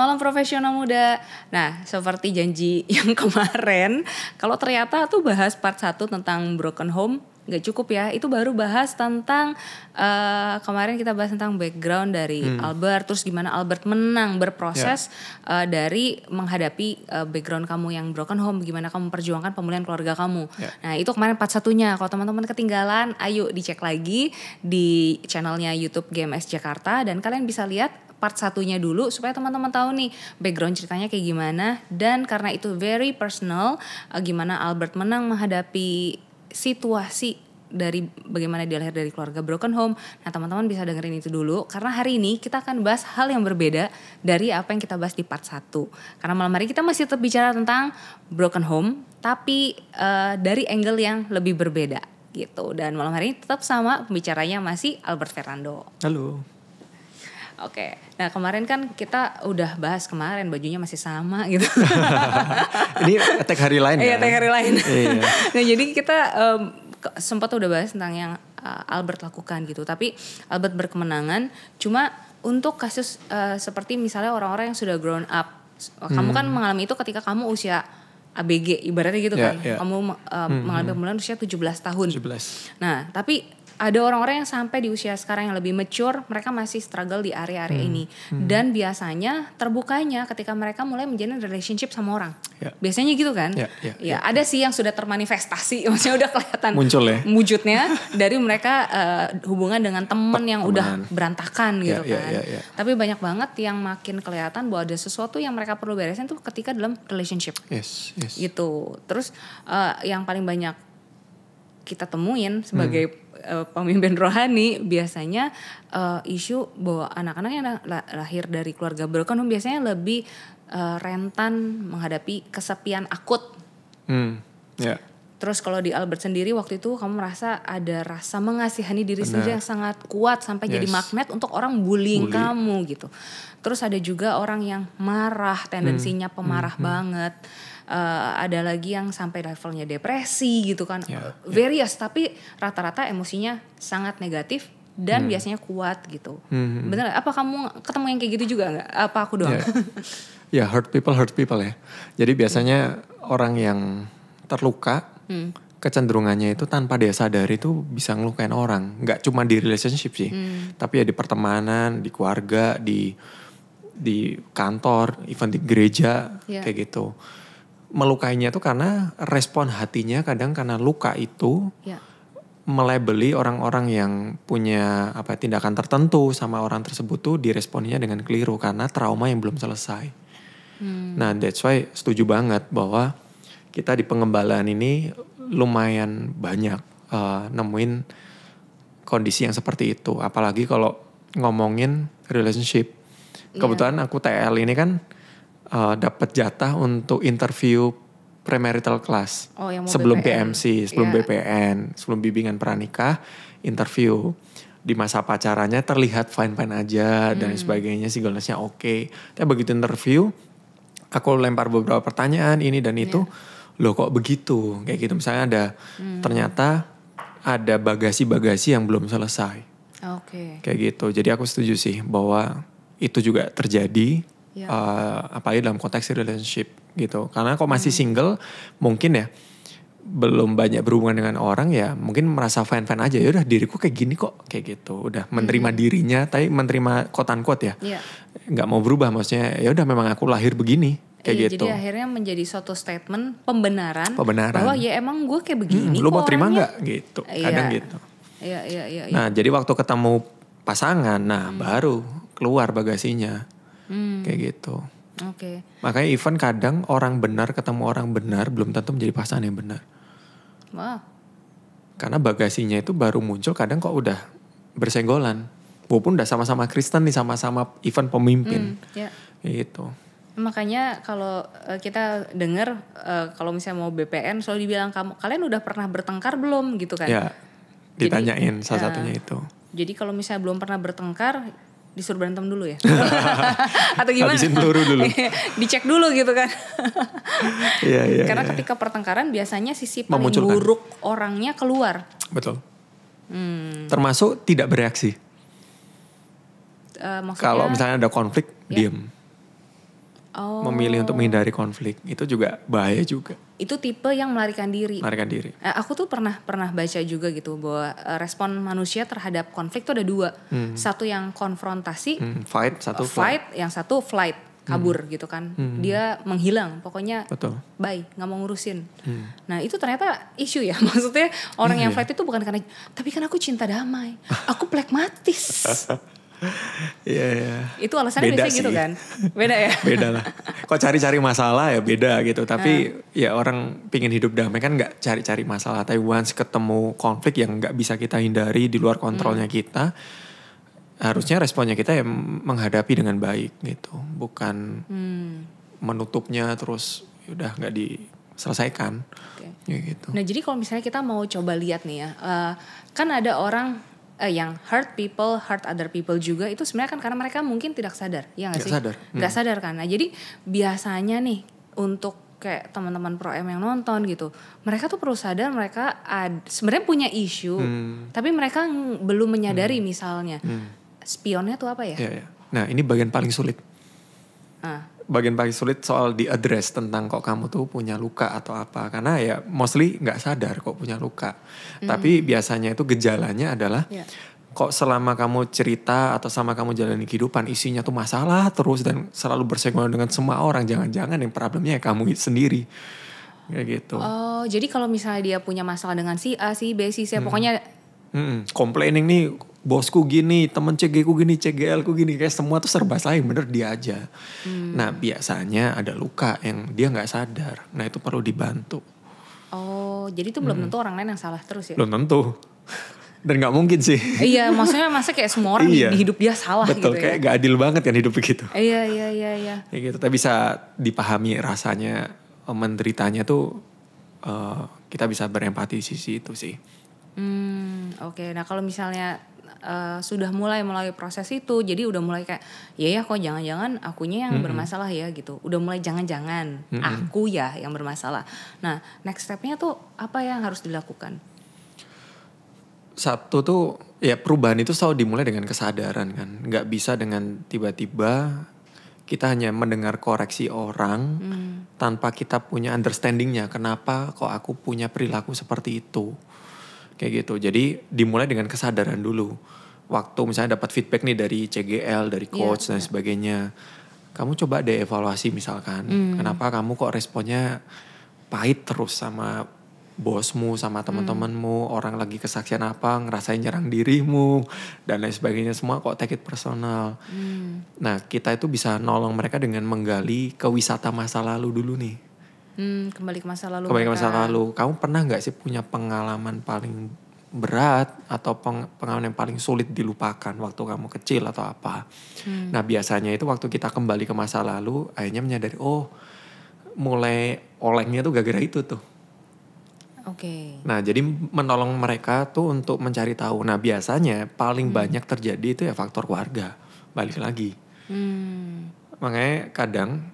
malam profesional muda. Nah, seperti janji yang kemarin, kalau ternyata tuh bahas part 1 tentang broken home, gak cukup ya. Itu baru bahas tentang, kemarin kita bahas tentang background dari Albert, terus gimana Albert menang berproses dari menghadapi background kamu yang broken home, gimana kamu memperjuangkan pemulihan keluarga kamu. Nah, itu kemarin part 1-nya. Kalau teman-teman ketinggalan, ayo dicek lagi di channelnya YouTube GMS Jakarta, dan kalian bisa lihat part 1-nya dulu supaya teman-teman tahu nih background ceritanya kayak gimana, dan karena itu very personal, gimana Albert menang menghadapi situasi dari bagaimana dia lahir dari keluarga broken home. Nah, teman-teman bisa dengerin itu dulu karena hari ini kita akan bahas hal yang berbeda dari apa yang kita bahas di part 1. Karena malam hari kita masih tetap bicara tentang broken home tapi dari angle yang lebih berbeda gitu. Dan malam hari ini tetap sama pembicaranya masih Albert Fernando. Halo. Oke, nah kemarin kan kita udah bahas kemarin bajunya masih sama gitu. Ini tag hari lain kan? Iya, tag hari lain. Iya. Nah, jadi kita sempat udah bahas tentang yang Albert lakukan gitu. Tapi Albert berkemenangan cuma untuk kasus seperti misalnya orang-orang yang sudah grown up. Kamu kan mengalami itu ketika kamu usia ABG ibaratnya gitu kan. Kamu mengalami pemulihan usia 17 tahun. 17. Nah, tapi ada orang-orang yang sampai di usia sekarang yang lebih mature, mereka masih struggle di area-area ini. Dan biasanya terbukanya ketika mereka mulai menjalin relationship sama orang. Biasanya gitu kan? Ya, ada sih yang sudah termanifestasi, maksudnya udah kelihatan muncul ya wujudnya dari mereka hubungan dengan teman yang udah berantakan gitu kan. Tapi banyak banget yang makin kelihatan bahwa ada sesuatu yang mereka perlu beresin tuh ketika dalam relationship. Gitu. Terus yang paling banyak kita temuin sebagai pemimpin rohani biasanya isu bahwa anak-anak yang lahir dari keluarga broken home biasanya lebih rentan menghadapi kesepian akut. Terus kalau di Albert sendiri waktu itu kamu merasa ada rasa mengasihani diri sendiri yang sangat kuat sampai jadi magnet untuk orang bullying kamu gitu. Terus ada juga orang yang marah, tendensinya pemarah banget. Ada lagi yang sampai levelnya depresi gitu kan, various, tapi rata-rata emosinya sangat negatif dan biasanya kuat gitu. Bener? Apa kamu ketemu yang kayak gitu juga nggak? Apa aku doang? Ya, hurt people ya. Jadi biasanya orang yang terluka, kecenderungannya itu tanpa dia sadari itu bisa ngelukain orang. Nggak cuma di relationship sih, tapi ya di pertemanan, di keluarga, di kantor, even di gereja, kayak gitu. Melukainya itu karena respon hatinya kadang karena luka itu melabeli orang-orang yang punya tindakan tertentu sama orang tersebut tuh diresponinya dengan keliru karena trauma yang belum selesai. Nah, that's why setuju banget bahwa kita di pengembalaan ini lumayan banyak nemuin kondisi yang seperti itu. Apalagi kalau ngomongin relationship. Kebetulan aku TL ini kan dapat jatah untuk interview premarital class sebelum BPN. PMC, sebelum BPN, sebelum bimbingan pranikah, interview. Di masa pacarannya terlihat fine-fine aja dan sebagainya, sigolnesnya oke. Tapi begitu interview, aku lempar beberapa pertanyaan ini dan itu, loh kok begitu? Kayak gitu, misalnya ada ternyata ada bagasi-bagasi yang belum selesai. Kayak gitu, jadi aku setuju sih bahwa itu juga terjadi. Apalagi dalam konteks relationship gitu. Karena kok masih single mungkin ya belum banyak berhubungan dengan orang ya mungkin merasa fine-fine aja, ya udah diriku kayak gini kok, kayak gitu. Udah menerima dirinya tapi menerima quote unquote ya. Nggak mau berubah, maksudnya ya udah memang aku lahir begini kayak gitu. Jadi akhirnya menjadi suatu statement pembenaran bahwa ya emang gue kayak begini lu mau terima orangnya. nggak gitu. Kadang gitu. Iya. Nah, jadi waktu ketemu pasangan baru keluar bagasinya. Kayak gitu. Makanya even kadang orang benar ketemu orang benar belum tentu menjadi pasangan yang benar. Karena bagasinya itu baru muncul kadang kok udah bersenggolan. Walaupun udah sama-sama Kristen nih, sama-sama even pemimpin. Kayak gitu. Makanya kalau kita dengar kalau misalnya mau BPN selalu dibilang kalian udah pernah bertengkar belum gitu kan? Ya, ditanyain salah satunya itu. Jadi kalau misalnya belum pernah bertengkar disuruh berantem dulu ya? Atau gimana? Habisin peluru dulu. Dicek dulu gitu kan. Karena Iya. ketika pertengkaran biasanya sisi paling buruk orangnya keluar. Betul. Termasuk tidak bereaksi. Kalau misalnya ada konflik, diem. memilih untuk menghindari konflik, itu juga bahaya juga. Itu tipe yang melarikan diri. Melarikan diri. Aku tuh pernah baca juga gitu bahwa respon manusia terhadap konflik tuh ada 2. Satu yang konfrontasi, Fight, satu fight, yang satu flight, kabur gitu kan. Dia menghilang, pokoknya Betul. bye, nggak mau ngurusin. Nah itu ternyata isu ya, maksudnya orang yang fight itu bukan karena, tapi kan aku cinta damai, aku pragmatis. Iya. Itu alasannya Beda biasanya gitu sih. kan. Beda ya. Beda lah. Kok cari-cari masalah ya beda gitu. Tapi ya orang pingin hidup damai kan nggak cari-cari masalah. Tapi once ketemu konflik yang nggak bisa kita hindari di luar kontrolnya kita, harusnya responnya kita ya menghadapi dengan baik gitu. Bukan menutupnya terus udah nggak diselesaikan. Ya gitu. Nah jadi kalau misalnya kita mau coba lihat nih ya, kan ada orang yang hurt people, hurt other people juga, itu sebenarnya kan karena mereka mungkin tidak sadar, ya nggak sih? Nggak sadar kan. Nah jadi biasanya nih untuk kayak teman-teman Pro M yang nonton gitu, mereka tuh perlu sadar mereka sebenarnya punya isu, tapi mereka belum menyadari misalnya spionnya tuh apa ya? Iya. Nah ini bagian paling sulit. Bagian paling sulit soal di-address tentang kok kamu tuh punya luka atau apa. Karena ya mostly gak sadar kok punya luka. Tapi biasanya itu gejalanya adalah kok selama kamu cerita atau sama kamu jalani kehidupan isinya tuh masalah terus dan selalu bersinggungan dengan semua orang. Jangan-jangan yang problemnya ya kamu sendiri. Kayak gitu. Oh jadi kalau misalnya dia punya masalah dengan si A, si B, si C, pokoknya complaining nih bosku gini, temen CG ku gini, CGL ku gini, kayak semua tuh serba salah, bener dia aja. Nah biasanya ada luka yang dia nggak sadar, nah itu perlu dibantu. Oh jadi itu belum tentu orang lain yang salah terus ya? Belum tentu, dan nggak mungkin sih. Iya maksudnya masa kayak semua orang di hidup dia salah. Betul, gitu kayak ya? gak adil banget kan hidup begitu. Iya. Kayak gitu, tapi bisa dipahami rasanya menderitanya tuh, kita bisa berempati di sisi itu sih. Oke. Nah kalau misalnya sudah mulai melalui proses itu, jadi udah mulai kayak ya kok jangan-jangan akunya yang bermasalah ya gitu, udah mulai jangan-jangan aku ya yang bermasalah. Nah next stepnya tuh apa yang harus dilakukan? Satu tuh ya perubahan itu selalu dimulai dengan kesadaran kan, nggak bisa dengan tiba-tiba kita hanya mendengar koreksi orang tanpa kita punya understandingnya kenapa kok aku punya perilaku seperti itu. Kayak gitu. Jadi dimulai dengan kesadaran dulu. Waktu misalnya dapat feedback nih dari CGL, dari coach dan sebagainya. Kamu coba deh evaluasi misalkan. Kenapa kamu kok responnya pahit terus sama bosmu, sama teman-temanmu, orang lagi kesaksian apa, ngerasain nyerang dirimu dan lain sebagainya, semua kok take it personal. Nah, kita itu bisa nolong mereka dengan menggali ke wisata masa lalu dulu nih. Kembali ke masa lalu. Kembali ke masa lalu. Kamu pernah gak sih punya pengalaman paling berat atau pengalaman yang paling sulit dilupakan waktu kamu kecil atau apa? Nah biasanya itu waktu kita kembali ke masa lalu, akhirnya menyadari mulai olengnya tuh gara-gara itu tuh. Oke. Nah jadi menolong mereka tuh untuk mencari tahu. Nah biasanya paling banyak terjadi itu ya faktor keluarga. Balik lagi. Makanya kadang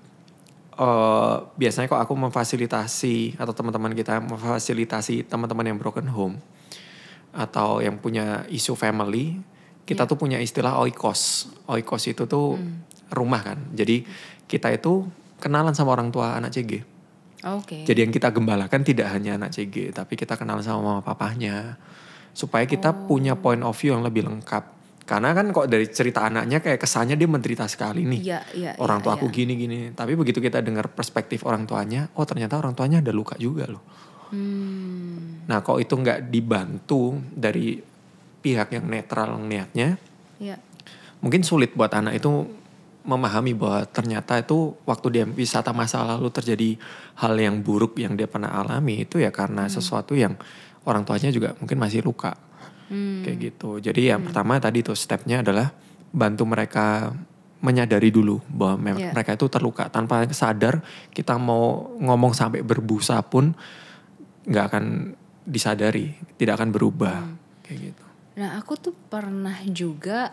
biasanya kok aku memfasilitasi atau teman-teman kita memfasilitasi teman-teman yang broken home atau yang punya isu family, kita tuh punya istilah oikos. Oikos itu tuh rumah kan. Jadi kita itu kenalan sama orang tua anak CG. Oke. Jadi yang kita gembalakan tidak hanya anak CG, tapi kita kenalan sama mama papahnya supaya kita punya point of view yang lebih lengkap. Karena kan kok dari cerita anaknya kayak kesannya dia menderita sekali nih. Orang tua aku gini-gini. Tapi begitu kita dengar perspektif orang tuanya, oh ternyata orang tuanya ada luka juga loh. Nah kok itu gak dibantu dari pihak yang netral niatnya, mungkin sulit buat anak itu memahami bahwa ternyata itu waktu dia wisata masa lalu terjadi hal yang buruk yang dia pernah alami itu ya karena sesuatu yang orang tuanya juga mungkin masih luka. Kayak gitu. Jadi yang pertama tadi tuh stepnya adalah bantu mereka menyadari dulu bahwa mereka itu terluka. Tanpa sadar kita mau ngomong sampai berbusa pun gak akan disadari, tidak akan berubah. Kayak gitu. Nah aku tuh pernah juga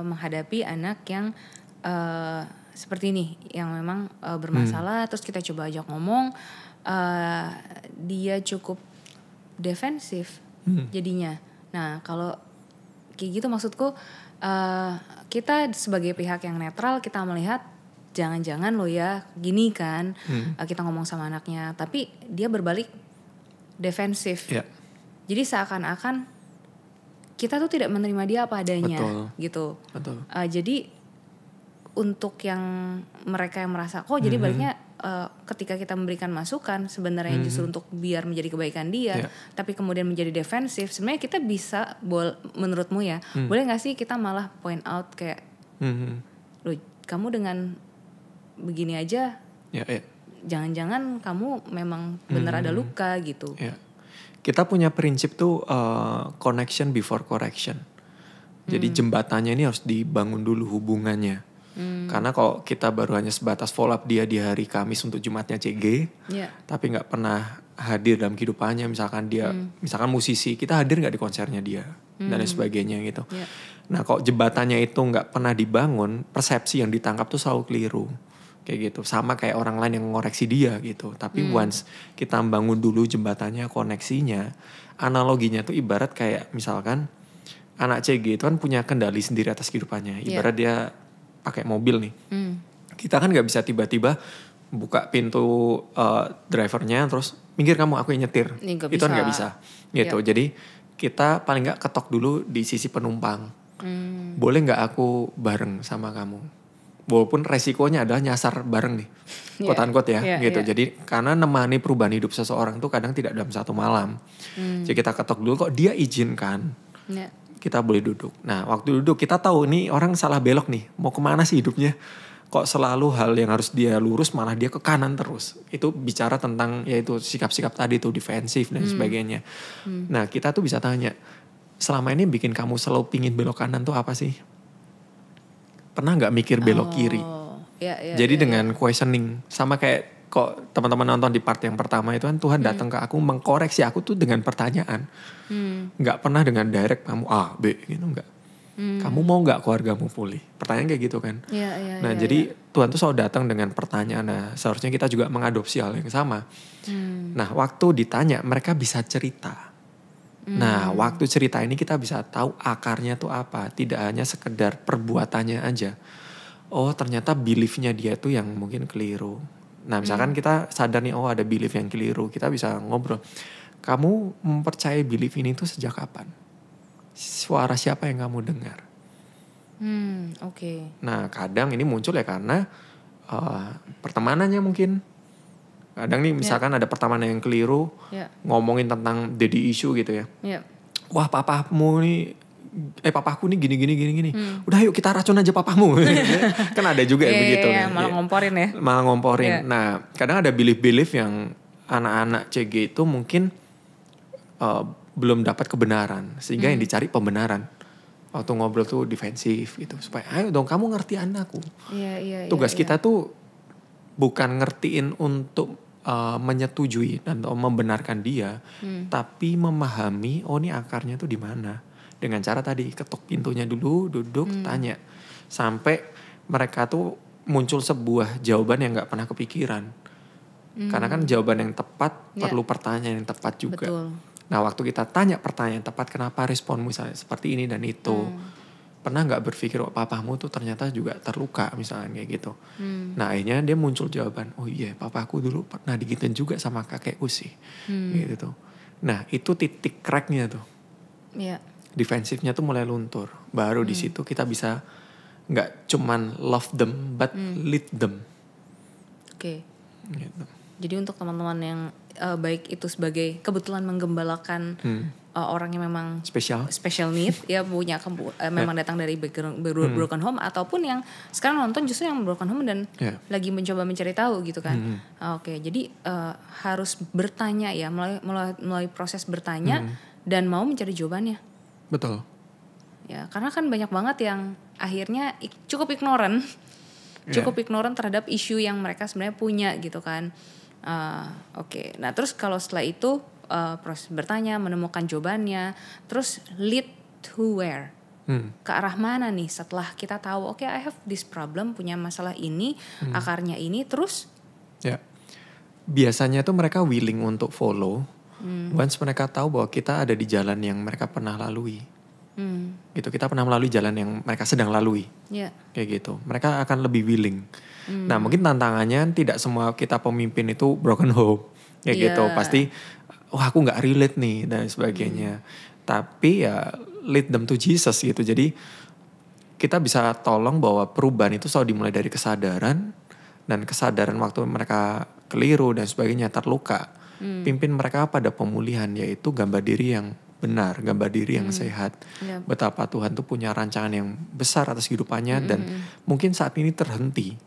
menghadapi anak yang seperti ini, yang memang bermasalah, terus kita coba ajak ngomong, dia cukup defensif jadinya. Nah kalau kayak gitu maksudku kita sebagai pihak yang netral kita melihat jangan-jangan lo ya gini kan, kita ngomong sama anaknya, tapi dia berbalik defensif. Ya. Jadi seakan-akan kita tuh tidak menerima dia apa adanya. Betul. Gitu. Betul. Jadi untuk yang mereka yang merasa jadi baliknya ketika kita memberikan masukan sebenarnya justru untuk biar menjadi kebaikan dia, tapi kemudian menjadi defensif, sebenarnya kita bisa menurutmu ya, boleh nggak sih kita malah point out kayak, loh kamu dengan begini aja, jangan-jangan kamu memang benar ada luka gitu. Ya. Kita punya prinsip tuh connection before correction. Jadi jembatannya ini harus dibangun dulu hubungannya. Karena kalau kita baru hanya sebatas follow up dia di hari Kamis untuk Jumatnya CG, tapi nggak pernah hadir dalam kehidupannya, misalkan dia, misalkan musisi, kita hadir nggak di konsernya dia dan lain sebagainya gitu. Nah kalau jembatannya itu nggak pernah dibangun, persepsi yang ditangkap tuh selalu keliru, kayak gitu. Sama kayak orang lain yang ngoreksi dia gitu. Tapi once kita bangun dulu jembatannya, koneksinya, analoginya tuh ibarat kayak misalkan anak CG itu kan punya kendali sendiri atas kehidupannya. Ibarat dia pakai mobil nih, kita kan nggak bisa tiba-tiba buka pintu drivernya terus minggir kamu aku yang nyetir, itu kan nggak bisa gitu. Jadi kita paling nggak ketok dulu di sisi penumpang, boleh nggak aku bareng sama kamu, walaupun resikonya adalah nyasar bareng nih, quote-unquote ya gitu. Jadi karena nemani perubahan hidup seseorang tuh kadang tidak dalam satu malam, jadi kita ketok dulu, kok dia izinkan. Kita boleh duduk. Nah waktu duduk kita tahu nih orang salah belok nih. Mau kemana sih hidupnya? Kok selalu hal yang harus dia lurus malah dia ke kanan terus. Itu bicara tentang yaitu sikap-sikap tadi tuh defensif dan sebagainya. Nah kita tuh bisa tanya. Selama ini bikin kamu selalu pingin belok kanan tuh apa sih? Pernah gak mikir belok kiri? Jadi dengan questioning. Sama kayak kok teman-teman nonton di part yang pertama itu kan Tuhan datang ke aku mengkoreksi aku tuh dengan pertanyaan, nggak pernah dengan direct kamu A B gitu, nggak. Kamu mau nggak keluargamu pulih? Pertanyaan kayak gitu kan. Jadi Tuhan tuh selalu datang dengan pertanyaan. Nah seharusnya kita juga mengadopsi hal yang sama. Nah waktu ditanya mereka bisa cerita. Nah waktu cerita ini kita bisa tahu akarnya tuh apa. Tidak hanya sekedar perbuatannya aja. Oh ternyata beliefnya dia tuh yang mungkin keliru. Nah misalkan kita sadar nih, oh ada belief yang keliru, kita bisa ngobrol. Kamu mempercayai belief ini tuh sejak kapan? Suara siapa yang kamu dengar? Nah kadang ini muncul ya karena pertemanannya mungkin. Kadang nih misalkan ada pertemanan yang keliru, ngomongin tentang daddy issue gitu ya. Wah papamu nih, papaku nih gini. Udah yuk kita racun aja papamu. Kan ada juga yang begitu. Malah ngomporin ya. Malah ngomporin. Nah kadang ada belief-belief yang anak-anak CG itu mungkin belum dapat kebenaran. Sehingga yang dicari pembenaran. Waktu ngobrol tuh defensif gitu. Supaya ayo dong kamu ngerti anakku. Tugas kita tuh bukan ngertiin untuk menyetujui dan membenarkan dia. Tapi memahami ini akarnya tuh di mana. Dengan cara tadi ketok pintunya dulu, duduk, tanya. Sampai mereka tuh muncul sebuah jawaban yang gak pernah kepikiran. Karena kan jawaban yang tepat perlu pertanyaan yang tepat juga. Betul. Nah waktu kita tanya pertanyaan yang tepat, kenapa responmu misalnya seperti ini dan itu. Pernah gak berpikir, papamu tuh ternyata juga terluka misalnya kayak gitu. Nah akhirnya dia muncul jawaban, oh iya papaku dulu pernah digituin juga sama kakekku sih. Gitu tuh. Nah itu titik cracknya tuh. Defensifnya tuh mulai luntur. Baru di situ kita bisa nggak cuman love them, but lead them. Gitu. Jadi untuk teman-teman yang baik itu sebagai kebetulan menggembalakan orang yang memang special need, ya punya memang datang dari background broken home, ataupun yang sekarang nonton justru yang broken home dan lagi mencoba mencari tahu gitu kan. Jadi harus bertanya ya, melalui proses bertanya dan mau mencari jawabannya. Betul. Ya, karena kan banyak banget yang akhirnya cukup ignoran terhadap isu yang mereka sebenarnya punya gitu kan. Nah terus kalau setelah itu proses bertanya, menemukan jawabannya, terus lead to where? Ke arah mana nih setelah kita tahu I have this problem, punya masalah ini, akarnya ini, terus? Ya, biasanya tuh mereka willing untuk follow. Once mereka tahu bahwa kita ada di jalan yang mereka pernah lalui. Gitu, kita pernah melalui jalan yang mereka sedang lalui. Kayak gitu. Mereka akan lebih willing. Nah, mungkin tantangannya tidak semua kita pemimpin itu broken home. Kayak gitu. Pasti wah aku nggak relate nih dan sebagainya. Tapi ya lead them to Jesus gitu. Jadi kita bisa tolong bahwa perubahan itu selalu dimulai dari kesadaran, dan kesadaran waktu mereka keliru dan sebagainya, terluka. Pimpin mereka pada pemulihan, yaitu gambar diri yang benar, gambar diri yang sehat. Betapa Tuhan tuh punya rancangan yang besar atas kehidupannya, dan mungkin saat ini terhenti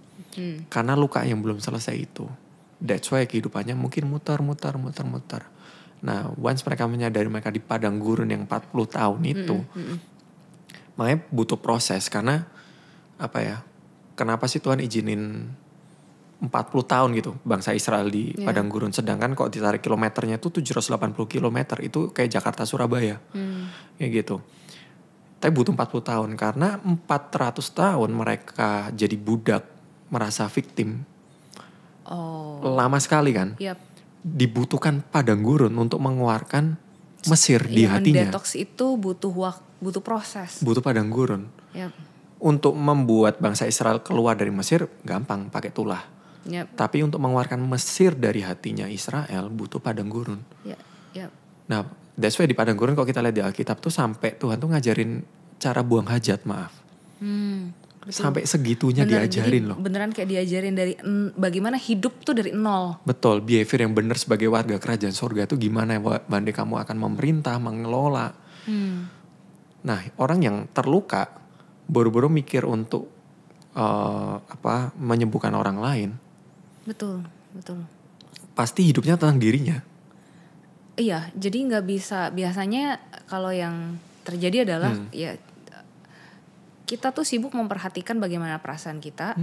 karena luka yang belum selesai itu. That's why kehidupannya mungkin muter. Nah, once mereka menyadari mereka di padang gurun yang 40 tahun itu, makanya butuh proses. Karena apa ya, kenapa sih Tuhan izinin 40 tahun gitu bangsa Israel di padang gurun, sedangkan kok ditarik kilometernya itu 780 kilometer, itu kayak Jakarta Surabaya. Kayak gitu. Tapi butuh 40 tahun karena 400 tahun mereka jadi budak, merasa victim. Lama sekali kan? Dibutuhkan padang gurun untuk mengeluarkan Mesir di hatinya. Detox itu butuh proses. Butuh padang gurun. Untuk membuat bangsa Israel keluar dari Mesir gampang, pakai tulah. Tapi untuk mengeluarkan Mesir dari hatinya Israel butuh padang gurun. Nah, that's why di padang gurun kalau kita lihat di Alkitab tuh sampai Tuhan tuh ngajarin cara buang hajat, maaf. Sampai segitunya diajarin loh. Beneran kayak diajarin dari bagaimana hidup tuh dari nol. Betul, behavior yang benar sebagai warga kerajaan sorga tuh gimana Bande kamu akan memerintah, mengelola. Nah, orang yang terluka buru-buru mikir untuk menyembuhkan orang lain. Betul. Pasti hidupnya tentang dirinya. Iya, jadi nggak bisa. Biasanya kalau yang terjadi adalah ya kita tuh sibuk memperhatikan bagaimana perasaan kita,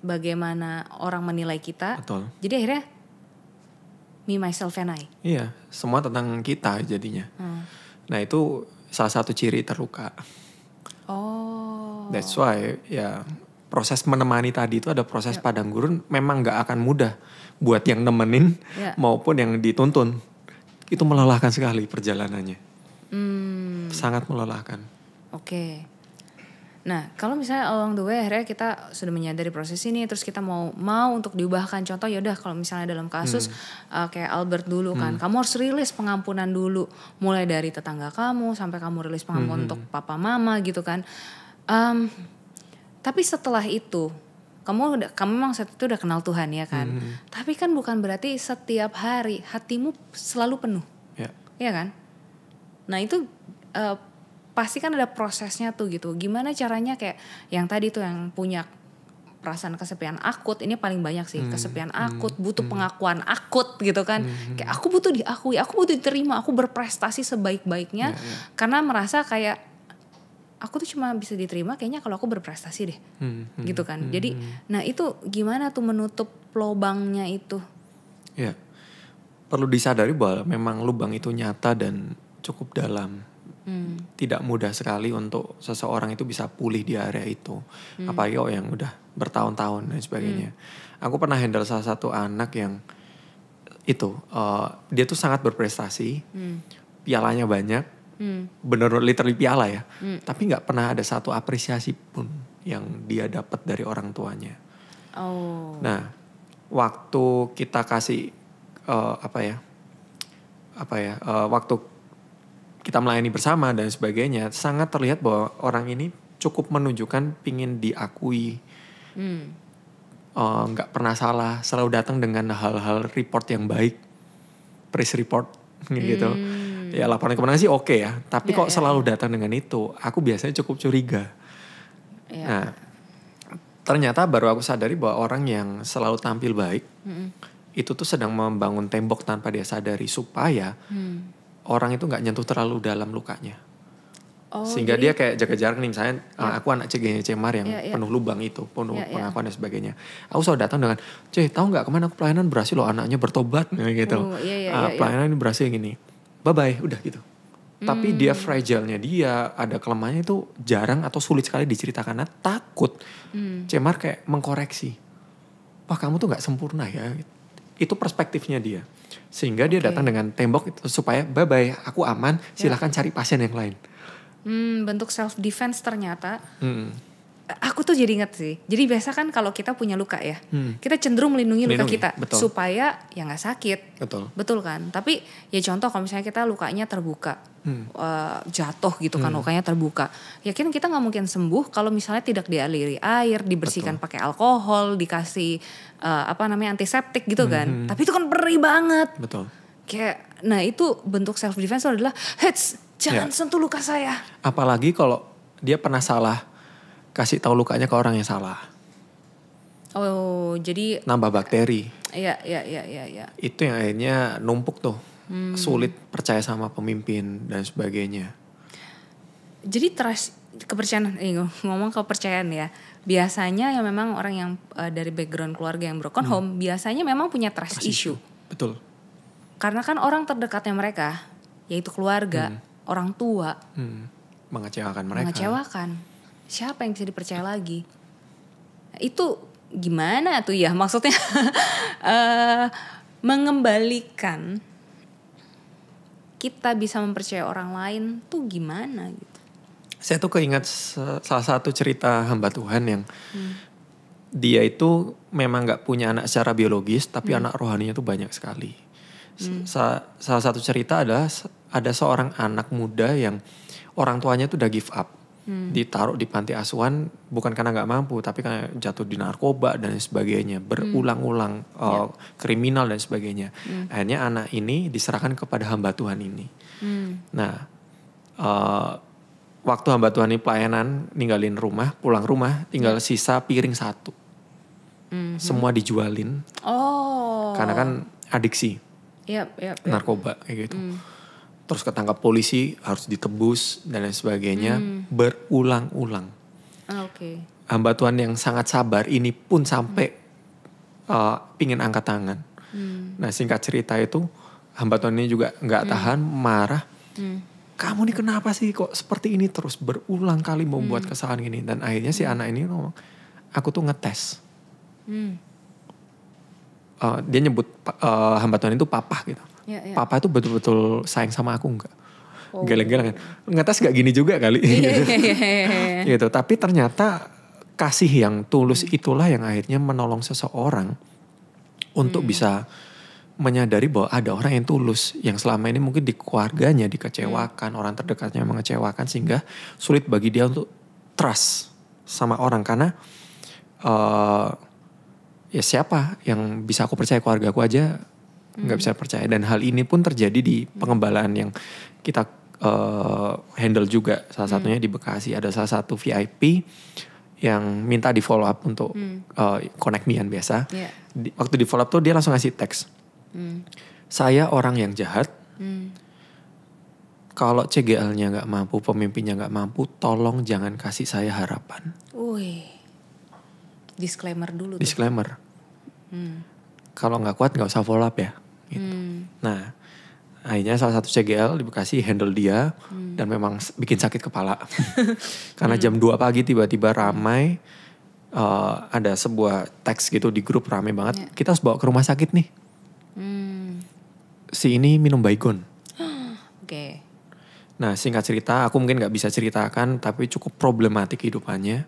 bagaimana orang menilai kita. Betul. Jadi akhirnya me, myself, and I. Iya, semua tentang kita jadinya. Nah itu salah satu ciri terluka. That's why ya proses menemani tadi itu ada proses padang gurun, memang gak akan mudah buat yang nemenin maupun yang dituntun. Itu melelahkan sekali perjalanannya. Sangat melelahkan. Oke. Nah, kalau misalnya along the way akhirnya kita sudah menyadari proses ini, terus kita mau untuk diubahkan. Contoh yaudah kalau misalnya dalam kasus kayak Albert dulu kan, kamu harus rilis pengampunan dulu, mulai dari tetangga kamu sampai kamu rilis pengampunan untuk papa mama gitu kan. Tapi setelah itu kamu memang saat itu udah kenal Tuhan ya kan. Tapi kan bukan berarti setiap hari hatimu selalu penuh. Iya kan? Nah itu pasti kan ada prosesnya tuh gitu. Gimana caranya kayak yang tadi tuh yang punya perasaan kesepian akut, ini paling banyak sih kesepian akut, butuh pengakuan akut gitu kan. Kayak aku butuh diakui, aku butuh diterima, aku berprestasi sebaik-baiknya karena merasa kayak aku tuh cuma bisa diterima kayaknya kalau aku berprestasi deh. Gitu kan. Jadi nah itu gimana tuh menutup lubangnya itu? Ya. Perlu disadari bahwa memang lubang itu nyata dan cukup dalam. Tidak mudah sekali untuk seseorang itu bisa pulih di area itu. Apalagi yang udah bertahun-tahun dan sebagainya. Aku pernah handle salah satu anak yang itu dia tuh sangat berprestasi, pialanya banyak, bener literally piala ya. Tapi nggak pernah ada satu apresiasi pun yang dia dapat dari orang tuanya. Nah, waktu kita kasih waktu kita melayani bersama dan sebagainya, sangat terlihat bahwa orang ini cukup menunjukkan pingin diakui, nggak pernah salah, selalu datang dengan hal-hal report yang baik, praise report gitu. Ya laporan kemenangan sih oke ya, tapi kok selalu datang dengan itu, aku biasanya cukup curiga. Nah, ternyata baru aku sadari bahwa orang yang selalu tampil baik, itu tuh sedang membangun tembok tanpa dia sadari supaya orang itu nggak nyentuh terlalu dalam lukanya. Sehingga dia kayak jaga jarak nih, misalnya aku anak Cemar yang penuh lubang itu, penuh pengakuan dan sebagainya. Aku selalu datang dengan, tahu nggak kemana aku pelayanan berhasil loh, anaknya bertobat gitu. Pelayanan ini berhasil gini, bye bye, udah gitu. Tapi dia fragile-nya dia, ada kelemahannya itu jarang atau sulit sekali diceritakan karena takut Cemar kayak mengkoreksi. Wah kamu tuh nggak sempurna ya. itu perspektifnya dia. Sehingga dia Oke. datang dengan tembok itu supaya bye-bye, aku aman, silahkan cari pasien yang lain. Bentuk self defense ternyata. Mm. Aku tuh jadi inget sih. Jadi biasa kan kalau kita punya luka ya, kita cenderung melindungi luka kita betul. supaya ya nggak sakit. Betul kan. Tapi ya contoh kalau misalnya kita lukanya terbuka, jatuh gitu kan, lukanya terbuka. Ya kan kita nggak mungkin sembuh kalau misalnya tidak dialiri air, dibersihkan pakai alkohol, dikasih antiseptik gitu kan. Tapi itu kan perih banget. Betul. Kayak, nah itu bentuk self defense adalah, hits, jangan sentuh luka saya. Apalagi kalau dia pernah salah kasih tahu lukanya ke orang yang salah. Oh, jadi nambah bakteri. Iya. Itu yang akhirnya numpuk tuh. Sulit percaya sama pemimpin dan sebagainya. Jadi kepercayaan, ngomong kepercayaan ya. Biasanya yang memang orang yang dari background keluarga yang broken home, biasanya memang punya trust issue. Betul. Karena kan orang terdekatnya mereka, yaitu keluarga, orang tua, mengecewakan mereka. Siapa yang bisa dipercaya lagi? Itu gimana tuh ya? Maksudnya mengembalikan kita bisa mempercayai orang lain tuh gimana gitu? Saya tuh keinget salah satu cerita hamba Tuhan yang dia itu memang gak punya anak secara biologis, tapi anak rohaninya tuh banyak sekali. Salah satu cerita adalah ada seorang anak muda yang orang tuanya tuh udah give up. Ditaruh di panti asuhan bukan karena gak mampu, tapi karena jatuh di narkoba dan sebagainya, berulang-ulang kriminal dan sebagainya. Akhirnya anak ini diserahkan kepada hamba Tuhan ini. Nah, waktu hamba Tuhan ini pelayanan, ninggalin rumah, pulang rumah, tinggal sisa piring 1. Semua dijualin. Karena kan adiksi. Narkoba kayak gitu. Terus ketangkap polisi, harus ditebus dan lain sebagainya, berulang-ulang. Hamba Tuhan yang sangat sabar ini pun sampai pingin angkat tangan. Nah, singkat cerita itu hamba Tuhan ini juga nggak tahan, marah. Kamu nih kenapa sih kok seperti ini terus berulang kali membuat kesalahan ini? Dan akhirnya si anak ini ngomong, aku tuh ngetes. Dia nyebut hamba Tuhan itu papa gitu. Papa itu betul-betul sayang sama aku enggak? Geleng-geleng kan. Ngetes gak gini juga kali. Gitu. Tapi ternyata kasih yang tulus itulah yang akhirnya menolong seseorang untuk bisa menyadari bahwa ada orang yang tulus. Yang selama ini mungkin di keluarganya dikecewakan, orang terdekatnya mengecewakan, sehingga sulit bagi dia untuk trust sama orang. Karena ya siapa yang bisa aku percaya, keluarga aku aja nggak bisa percaya. Dan hal ini pun terjadi di pengembalaan yang kita handle juga. Salah satunya di Bekasi, ada salah satu VIP yang minta di follow up untuk connect me-an biasa. Waktu di follow up tuh dia langsung ngasih teks, saya orang yang jahat, kalau CGL-nya nggak mampu, pemimpinnya nggak mampu, tolong jangan kasih saya harapan. Disclaimer dulu. Disclaimer. Kalau nggak kuat nggak usah follow up ya. Gitu. Nah, akhirnya salah satu CGL di Bekasi handle dia dan memang bikin sakit kepala. Karena jam 2 pagi tiba-tiba ramai, ada sebuah teks gitu di grup ramai banget. Kita harus bawa ke rumah sakit nih. Si ini minum Baygon. Nah, singkat cerita, aku mungkin gak bisa ceritakan, tapi cukup problematik hidupannya.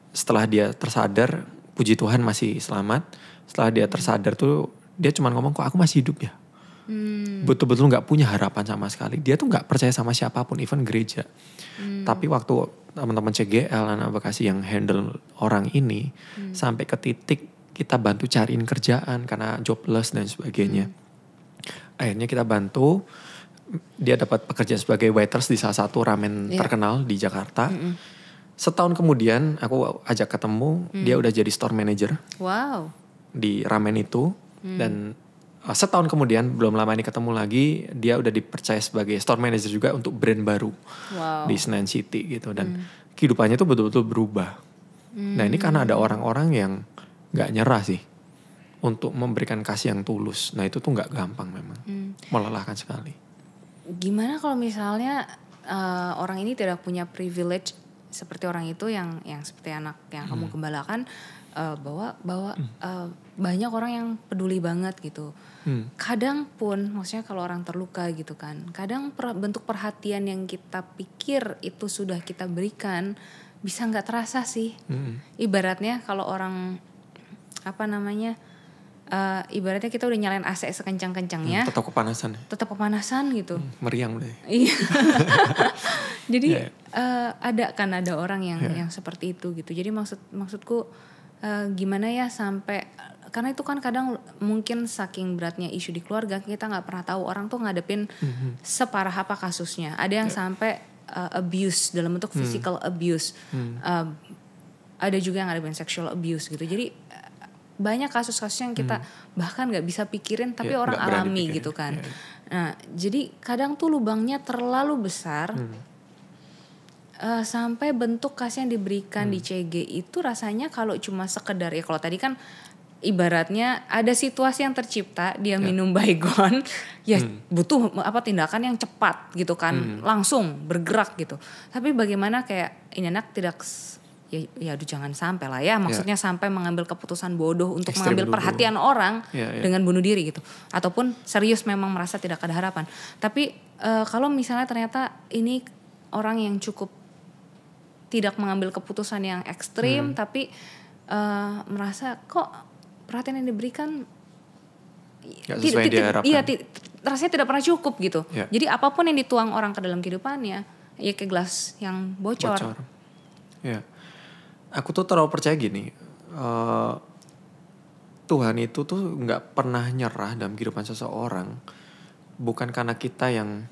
Setelah dia tersadar, puji Tuhan masih selamat. Setelah dia tersadar tuh, dia cuma ngomong, kok aku masih hidup ya? Betul-betul gak punya harapan sama sekali. Dia tuh gak percaya sama siapapun, even gereja. Tapi waktu teman-teman CGL, anak Bekasi yang handle orang ini, sampai ke titik kita bantu cariin kerjaan karena jobless dan sebagainya. Akhirnya kita bantu, dia dapat pekerjaan sebagai waiters di salah satu ramen terkenal di Jakarta. Setahun kemudian aku ajak ketemu, dia udah jadi store manager. Di ramen itu. Dan setahun kemudian, belum lama ini ketemu lagi, dia udah dipercaya sebagai store manager juga untuk brand baru di Senen City gitu. Dan kehidupannya tuh betul-betul berubah. Nah, ini karena ada orang-orang yang gak nyerah sih untuk memberikan kasih yang tulus. Nah, itu tuh gak gampang memang. Melelahkan sekali. Gimana kalau misalnya orang ini tidak punya privilege seperti orang itu yang seperti anak yang kamu gembalakan, bahwa banyak orang yang peduli banget gitu. Kadang pun maksudnya kalau orang terluka gitu kan, kadang bentuk perhatian yang kita pikir itu sudah kita berikan bisa nggak terasa sih. Ibaratnya kalau orang ibaratnya kita udah nyalain AC sekencang-kencangnya, tetap kepanasan gitu. Meriang deh. Iya. Jadi ada orang yang seperti itu gitu. Jadi maksudku gimana ya sampai, karena itu kan kadang mungkin saking beratnya isu di keluarga, kita nggak pernah tahu orang tuh ngadepin separah apa kasusnya. Ada yang sampai abuse dalam bentuk physical abuse, ada juga yang ngadepin sexual abuse gitu. Jadi banyak kasus-kasus yang kita bahkan nggak bisa pikirin, tapi orang alami gitu kan. Nah, jadi kadang tuh lubangnya terlalu besar. Sampai bentuk kasih yang diberikan di CG itu rasanya kalau cuma sekedar, ya kalau tadi kan ibaratnya ada situasi yang tercipta, dia minum Baygon, ya butuh tindakan yang cepat gitu kan, langsung bergerak gitu. Tapi bagaimana kayak ini anak tidak, ya aduh jangan sampai lah ya, maksudnya sampai mengambil keputusan bodoh untuk Ekstrem mengambil dulu. perhatian orang dengan bunuh diri gitu, ataupun serius memang merasa tidak ada harapan. Tapi kalau misalnya ternyata ini orang yang cukup tidak mengambil keputusan yang ekstrim, tapi merasa kok perhatian yang diberikan sesuai yang diharapkan. Iya, rasanya tidak pernah cukup gitu. Jadi apapun yang dituang orang ke dalam kehidupannya, ya kayak gelas yang bocor. Ya, aku tuh terlalu percaya gini, Tuhan itu tuh nggak pernah nyerah dalam kehidupan seseorang, bukan karena kita yang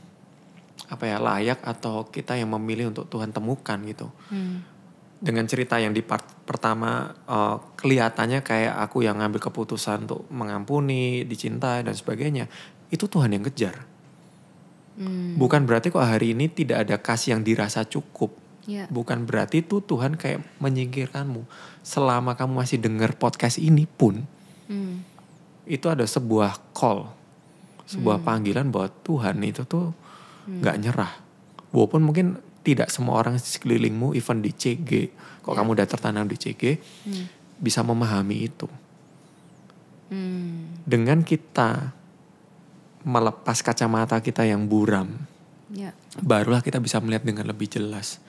layak atau kita yang memilih untuk Tuhan temukan gitu. Dengan cerita yang di part pertama kelihatannya kayak aku yang ngambil keputusan untuk mengampuni, dicintai dan sebagainya, itu Tuhan yang kejar. Bukan berarti kok hari ini tidak ada kasih yang dirasa cukup. Bukan berarti tuh Tuhan kayak menyingkirkanmu. Selama kamu masih dengar podcast ini pun, itu ada sebuah call, sebuah panggilan bahwa Tuhan itu tuh gak nyerah. Walaupun mungkin tidak semua orang di sekelilingmu, even di CG, kok kamu udah tertanam di CG, bisa memahami itu. Dengan kita melepas kacamata kita yang buram, barulah kita bisa melihat dengan lebih jelas.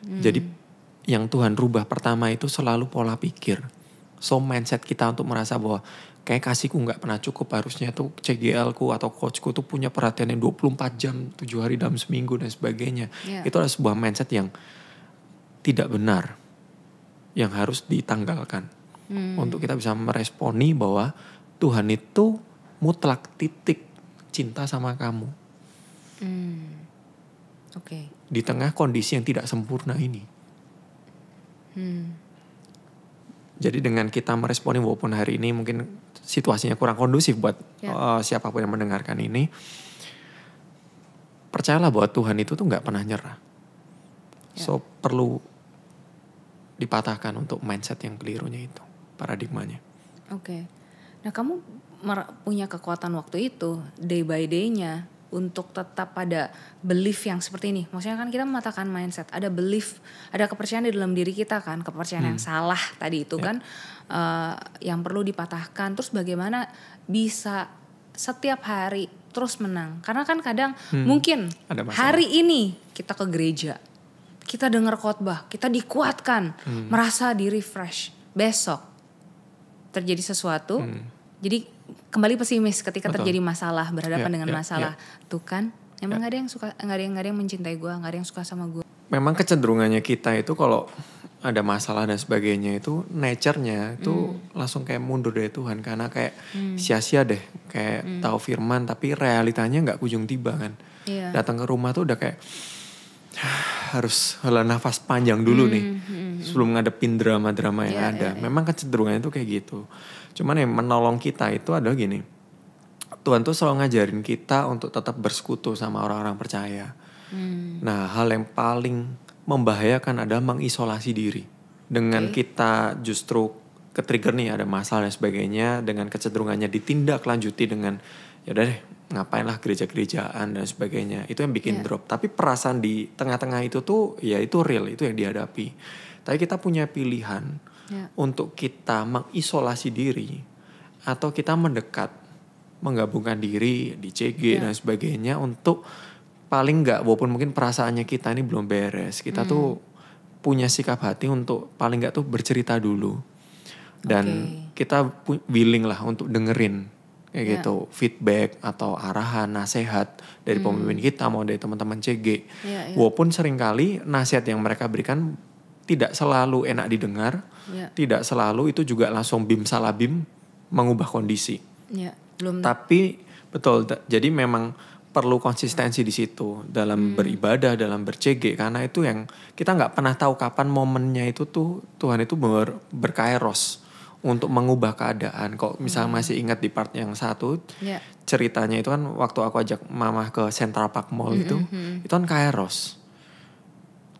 Jadi yang Tuhan rubah pertama itu selalu pola pikir. So mindset kita untuk merasa bahwa kayak kasihku gak pernah cukup, harusnya tuh CGL-ku atau coachku tuh punya perhatian yang 24 jam, 7 hari dalam seminggu dan sebagainya. Itu adalah sebuah mindset yang tidak benar, yang harus ditanggalkan. Untuk kita bisa meresponi bahwa Tuhan itu mutlak titik cinta sama kamu. Di tengah kondisi yang tidak sempurna ini. Jadi dengan kita meresponi, walaupun hari ini mungkin situasinya kurang kondusif buat siapapun yang mendengarkan ini, percayalah bahwa Tuhan itu tuh gak pernah nyerah. So perlu dipatahkan untuk mindset yang kelirunya itu, paradigmanya. Nah kamu punya kekuatan waktu itu, day by day-nya, untuk tetap pada belief yang seperti ini. Maksudnya kan kita mematahkan mindset, ada belief, ada kepercayaan di dalam diri kita kan, kepercayaan yang salah tadi itu kan, yang perlu dipatahkan. Terus bagaimana bisa setiap hari terus menang? Karena kan kadang mungkin hari ini kita ke gereja, kita dengar khotbah, kita dikuatkan, merasa di refresh. Besok terjadi sesuatu, jadi kembali pesimis ketika terjadi masalah, berhadapan dengan masalah. Tuh kan, emang gak ada yang mencintai gue, gak ada yang suka sama gue. Memang kecenderungannya kita itu kalau ada masalah dan sebagainya itu nature-nya itu langsung kayak mundur dari Tuhan, karena kayak sia-sia deh, kayak tahu firman tapi realitanya nggak kunjung tiba kan. Datang ke rumah tuh udah kayak harus hela nafas panjang dulu nih sebelum ngadepin drama-drama yang ada. Memang kecenderungannya itu kayak gitu. Cuman yang menolong kita itu adalah gini, Tuhan tuh selalu ngajarin kita untuk tetap bersekutu sama orang-orang percaya. Nah, hal yang paling membahayakan adalah mengisolasi diri. Dengan kita justru ke-trigger nih ada masalah dan sebagainya, dengan kecenderungannya ditindaklanjuti dengan ya udah deh, ngapain lah gereja-gerejaan dan sebagainya. Itu yang bikin drop. Tapi perasaan di tengah-tengah itu tuh ya itu real, itu yang dihadapi. Tapi kita punya pilihan untuk kita mengisolasi diri atau kita mendekat, menggabungkan diri di CG dan sebagainya untuk paling enggak walaupun mungkin perasaannya kita ini belum beres, kita tuh punya sikap hati untuk paling enggak tuh bercerita dulu. Dan kita willing lah untuk dengerin kayak gitu feedback atau arahan, nasihat dari pemimpin kita mau dari teman-teman CG. Walaupun seringkali nasihat yang mereka berikan tidak selalu enak didengar, tidak selalu itu juga langsung bim salabim mengubah kondisi. Tapi betul, jadi memang perlu konsistensi di situ dalam beribadah, dalam ber-CG, karena itu yang kita nggak pernah tahu kapan momennya itu tuh Tuhan itu berkairos untuk mengubah keadaan. Kok misalnya masih ingat di part yang 1 ceritanya itu kan waktu aku ajak mama ke Central Park Mall itu kan kairos.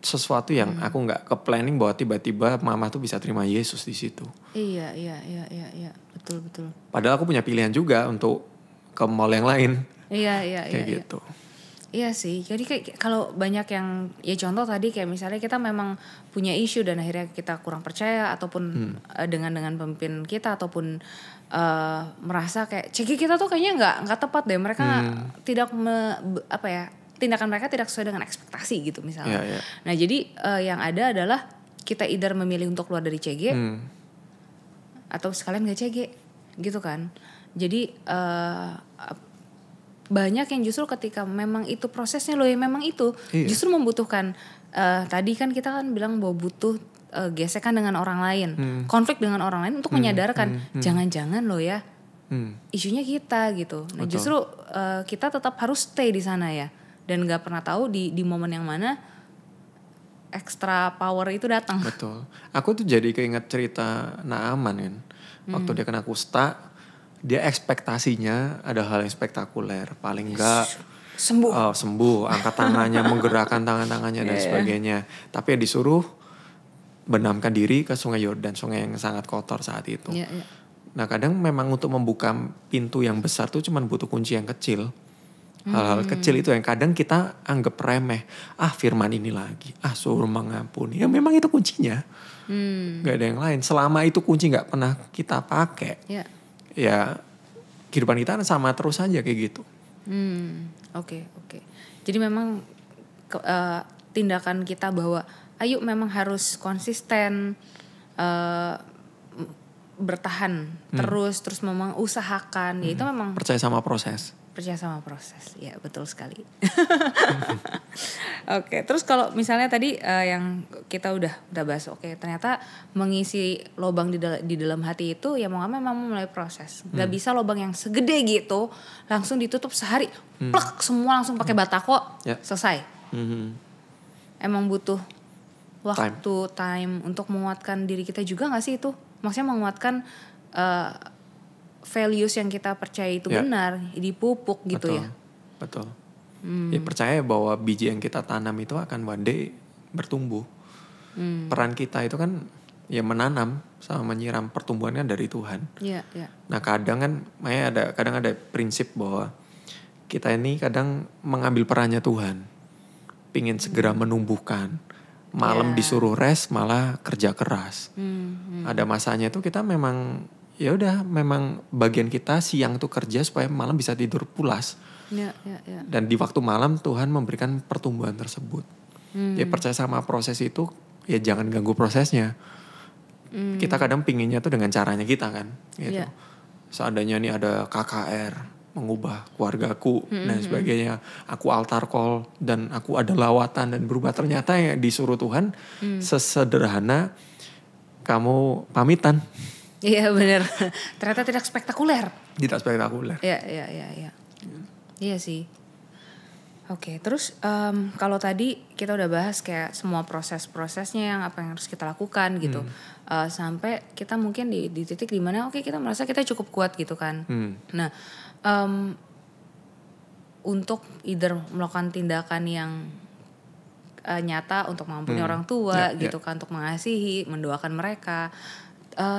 Sesuatu yang aku nggak ke planning bahwa tiba-tiba mama tuh bisa terima Yesus di situ. Iya, betul. Padahal aku punya pilihan juga untuk ke mall yang lain. Iya. Gitu. Iya sih, jadi kayak kalau banyak yang ya contoh tadi kayak misalnya kita memang punya isu dan akhirnya kita kurang percaya ataupun dengan pemimpin kita ataupun merasa kayak CG kita tuh kayaknya nggak tepat deh, mereka tidak tindakan mereka tidak sesuai dengan ekspektasi gitu misalnya. Nah jadi yang ada adalah kita either memilih untuk keluar dari CG atau sekalian nggak CG gitu kan. Jadi banyak yang justru ketika memang itu prosesnya loh, yang memang itu justru membutuhkan tadi kan kita kan bilang bahwa butuh gesekan dengan orang lain, konflik dengan orang lain untuk menyadarkan jangan-jangan loh ya isunya kita gitu. Nah justru kita tetap harus stay di sana ya, dan nggak pernah tahu di momen yang mana extra power itu datang. Betul. Aku tuh jadi keinget cerita Naaman kan, waktu dia kena kusta. Dia ekspektasinya ada hal yang spektakuler, paling enggak sembuh, angkat tangannya, menggerakkan tangan-tangannya dan sebagainya. Tapi disuruh benamkan diri ke Sungai Yordan, sungai yang sangat kotor saat itu. Nah kadang memang untuk membuka pintu yang besar tuh cuma butuh kunci yang kecil. Hal-hal kecil itu yang kadang kita anggap remeh. Firman ini lagi, suruh mengampuni. Ya memang itu kuncinya. Gak ada yang lain. Selama itu kunci gak pernah kita pakai. Ya kehidupan kita sama terus aja kayak gitu. Oke. Jadi memang tindakan kita bahwa ayo memang harus konsisten, bertahan terus memang usahakan. Ya itu memang percaya sama proses. Ya betul sekali. Oke, terus kalau misalnya tadi yang kita udah bahas, ternyata mengisi lubang di dalam hati itu ya mau nggak memang mulai proses. Nggak bisa lubang yang segede gitu langsung ditutup sehari, plek semua langsung pakai batako selesai. Emang butuh waktu, time untuk menguatkan diri kita juga nggak sih itu? Maksudnya menguatkan values yang kita percaya itu benar, dipupuk gitu. Betul. Ya percaya bahwa biji yang kita tanam itu akan one day bertumbuh. Peran kita itu kan ya menanam sama menyiram, pertumbuhan kan dari Tuhan. Nah kadang kan kadang ada prinsip bahwa kita ini kadang mengambil perannya Tuhan, pingin segera menumbuhkan. Malam disuruh rest malah kerja keras. Ada masanya itu kita memang ya udah memang bagian kita siang tuh kerja supaya malam bisa tidur pulas. Dan di waktu malam Tuhan memberikan pertumbuhan tersebut. Ya percaya sama proses itu, ya jangan ganggu prosesnya. Kita kadang pinginnya tuh dengan caranya kita kan gitu. Seandainya nih ada KKR mengubah keluargaku dan sebagainya, aku altar call dan aku ada lawatan dan berubah, ternyata yang disuruh Tuhan sesederhana kamu pamitan. Iya benar. Ternyata tidak spektakuler. Iya sih. Oke, terus kalau tadi kita udah bahas kayak semua proses-prosesnya yang apa yang harus kita lakukan gitu. Sampai kita mungkin di titik dimana kita merasa kita cukup kuat gitu kan. Nah, untuk either melakukan tindakan yang nyata untuk mengampuni orang tua gitu kan, untuk mengasihi, mendoakan mereka.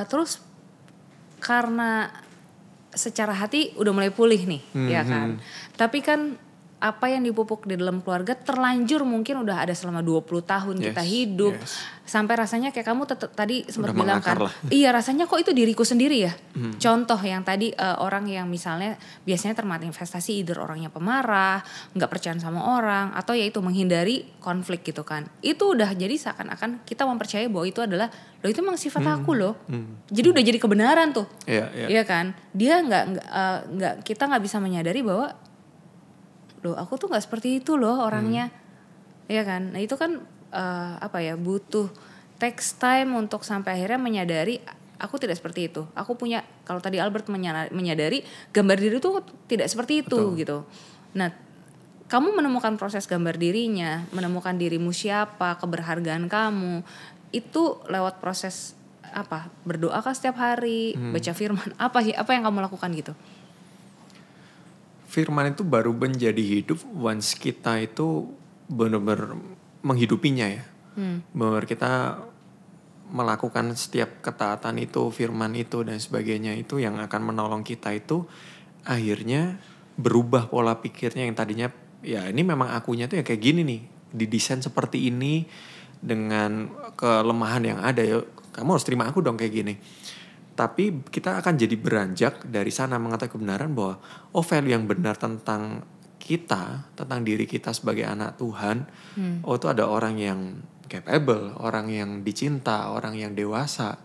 Terus karena secara hati udah mulai pulih nih, ya kan. Tapi kan apa yang dipupuk di dalam keluarga terlanjur mungkin udah ada selama 20 tahun kita hidup. Sampai rasanya kayak kamu tadi sempat bilang kan. Iya, rasanya kok itu diriku sendiri ya. Contoh yang tadi orang yang misalnya biasanya termanifestasi either orangnya pemarah, gak percaya sama orang, atau ya itu menghindari konflik gitu kan. Itu udah jadi seakan-akan kita mempercayai bahwa itu adalah, loh itu emang sifat aku loh. Jadi udah jadi kebenaran tuh. Iya kan. Dia kita gak bisa menyadari bahwa loh aku tuh gak seperti itu loh orangnya. Iya kan. Nah itu kan butuh takes time untuk sampai akhirnya menyadari aku tidak seperti itu. Aku punya, kalau tadi Albert menyadari gambar diri itu tidak seperti itu. Betul. Gitu. Nah kamu menemukan proses gambar dirinya, menemukan dirimu siapa, keberhargaan kamu, itu lewat proses apa? Berdoa kah setiap hari, baca firman, apa yang kamu lakukan gitu? Firman itu baru menjadi hidup once kita itu benar-benar menghidupinya ya. Benar kita melakukan setiap ketaatan itu, firman itu dan sebagainya, itu yang akan menolong kita itu akhirnya berubah pola pikirnya yang tadinya ya ini memang akunya tuh ya kayak gini nih, didesain seperti ini dengan kelemahan yang ada ya, kamu harus terima aku dong kayak gini. Tapi kita akan jadi beranjak dari sana mengatakan kebenaran bahwa value yang benar tentang kita, tentang diri kita sebagai anak Tuhan, itu ada orang yang capable, orang yang dicinta, orang yang dewasa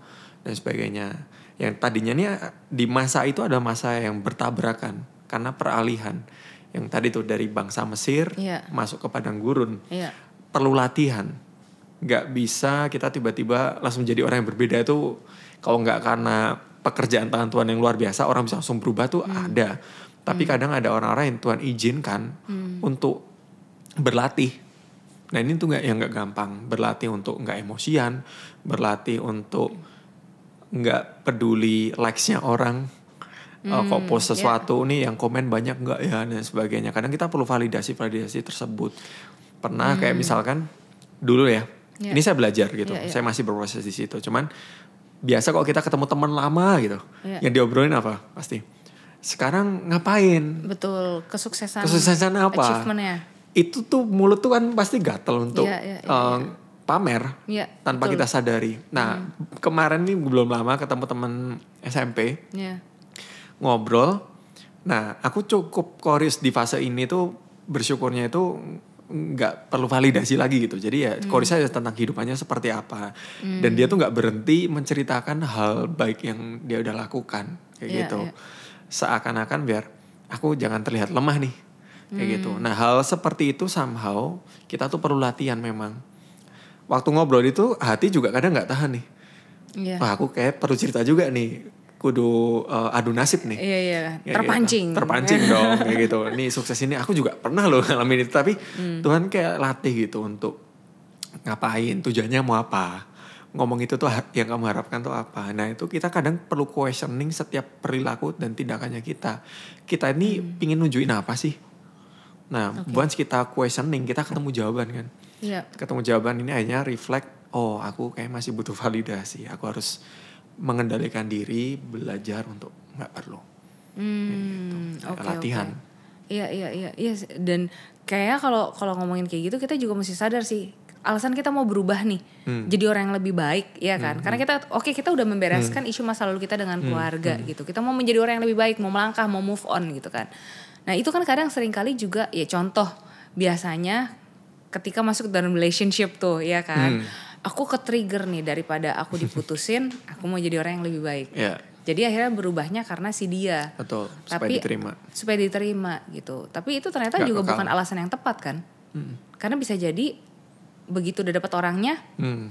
dan sebagainya. Yang tadinya nih di masa itu ada masa yang bertabrakan karena peralihan. Yang tadi tuh dari bangsa Mesir masuk ke padang gurun. Perlu latihan. Gak bisa kita tiba-tiba langsung jadi orang yang berbeda itu. Kalau nggak karena pekerjaan tangan Tuhan yang luar biasa, orang bisa langsung berubah tuh ada. Tapi kadang ada orang-orang yang Tuhan izinkan untuk berlatih. Nah ini tuh nggak gampang. Berlatih untuk nggak emosian, berlatih untuk nggak peduli likes-nya orang. Kok post sesuatu nih yang komen banyak nggak ya dan sebagainya. Kadang kita perlu validasi tersebut. Pernah kayak misalkan dulu ya. Ini saya belajar gitu. Saya masih berproses di situ. Cuman biasa kok kita ketemu teman lama gitu, yang diobrolin apa pasti. Sekarang ngapain? Betul, kesuksesan apa? Achievementnya. Itu tuh mulut tuh kan pasti gatel untuk pamer tanpa kita sadari. Nah kemarin nih belum lama ketemu teman SMP, ngobrol. Nah aku cukup curious di fase ini tuh bersyukurnya itu nggak perlu validasi lagi gitu. Jadi ya Korisa tentang kehidupannya seperti apa. Dan dia tuh nggak berhenti menceritakan hal baik yang dia udah lakukan kayak gitu. Seakan-akan biar aku jangan terlihat lemah nih kayak gitu. Nah hal seperti itu somehow kita tuh perlu latihan memang. Waktu ngobrol itu hati juga kadang nggak tahan nih. Wah aku kayak perlu cerita juga nih. Kudu adu nasib nih. Iya. Terpancing. Terpancing dong kayak gitu. Nih sukses ini aku juga pernah loh ngalamin itu. Tapi Tuhan kayak latih gitu untuk ngapain, tujuannya mau apa. Ngomong itu tuh yang kamu harapkan tuh apa. Nah itu kita kadang perlu questioning setiap perilaku dan tindakannya kita. Kita ini pingin nunjukin apa sih. Nah once kita questioning kita ketemu jawaban kan. Ketemu jawaban ini akhirnya reflect. Oh aku kayak masih butuh validasi. Aku harus mengendalikan diri, belajar untuk nggak perlu. Latihan. Iya. Dan kayak kalau ngomongin kayak gitu kita juga mesti sadar sih alasan kita mau berubah nih, jadi orang yang lebih baik, ya kan? Karena kita udah membereskan isu masa lalu kita dengan keluarga gitu. Kita mau menjadi orang yang lebih baik, mau melangkah, mau move on gitu kan. Nah itu kan kadang seringkali juga ya contoh biasanya ketika masuk dalam relationship tuh, ya kan? Aku ke-trigger nih daripada aku diputusin, aku mau jadi orang yang lebih baik. Jadi akhirnya berubahnya karena si dia. Betul, supaya diterima gitu. Tapi itu ternyata juga bukan alasan yang tepat kan. Karena bisa jadi begitu udah dapat orangnya,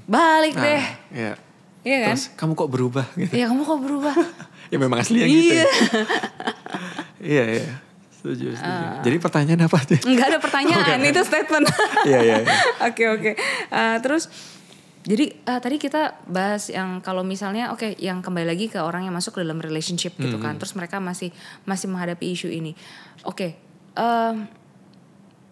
balik deh. Iya kan? Terus kamu kok berubah gitu. Iya, kamu kok berubah. Ya memang aslinya gitu. Iya. Setuju. Jadi pertanyaan apa aja? Enggak ada pertanyaan, itu statement. Iya. Oke. Terus jadi tadi kita bahas yang kalau misalnya yang kembali lagi ke orang yang masuk ke dalam relationship gitu kan. Terus mereka masih menghadapi isu ini.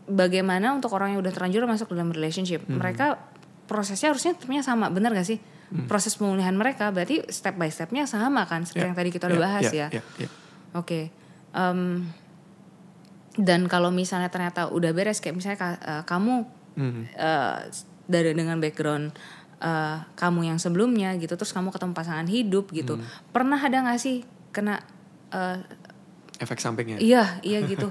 Bagaimana untuk orang yang udah terlanjur masuk ke dalam relationship? Mereka prosesnya harusnya sama, benar gak sih? Proses pemulihan mereka berarti step by stepnya sama kan? Seperti yang tadi kita udah bahas ya. Oke. Dan kalau misalnya ternyata udah beres, kayak misalnya kamu dari dengan background kamu yang sebelumnya gitu, terus kamu ketemu pasangan hidup gitu, pernah ada nggak sih kena efek sampingnya? Iya gitu.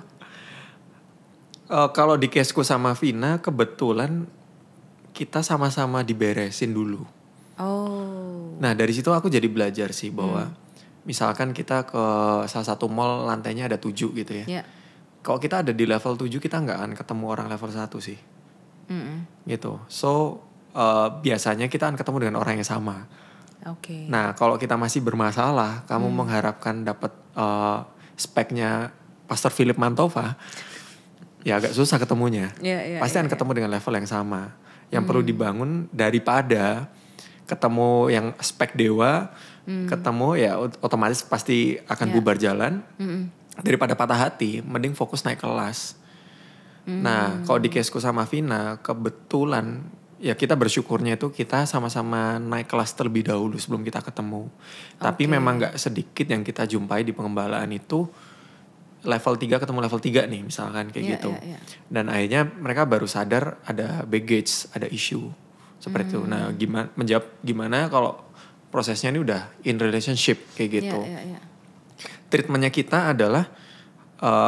Kalau di caseku sama Vina kebetulan kita sama-sama diberesin dulu. Oh. Nah dari situ aku jadi belajar sih bahwa misalkan kita ke salah satu mall lantainya ada 7 gitu ya. Yeah. Kalau kita ada di level 7 kita nggak akan ketemu orang level 1 sih. Gitu. So biasanya kita akan ketemu dengan orang yang sama. Oke. Nah kalau kita masih bermasalah, kamu mengharapkan dapat speknya Pastor Philip Mantova, ya agak susah ketemunya. Pasti akan ketemu dengan level yang sama. Yang perlu dibangun daripada ketemu yang spek dewa, ketemu ya otomatis pasti akan bubar jalan. Daripada patah hati, mending fokus naik kelas. Nah, kalau di caseku sama Vina, kebetulan ya kita bersyukurnya itu kita sama-sama naik kelas terlebih dahulu sebelum kita ketemu. Tapi memang gak sedikit yang kita jumpai di pengembalaan itu level 3 ketemu level 3 nih misalkan kayak gitu. Dan akhirnya mereka baru sadar ada baggage, ada issue seperti itu. Nah, gimana kalau prosesnya ini udah in relationship kayak gitu. Treatmentnya kita adalah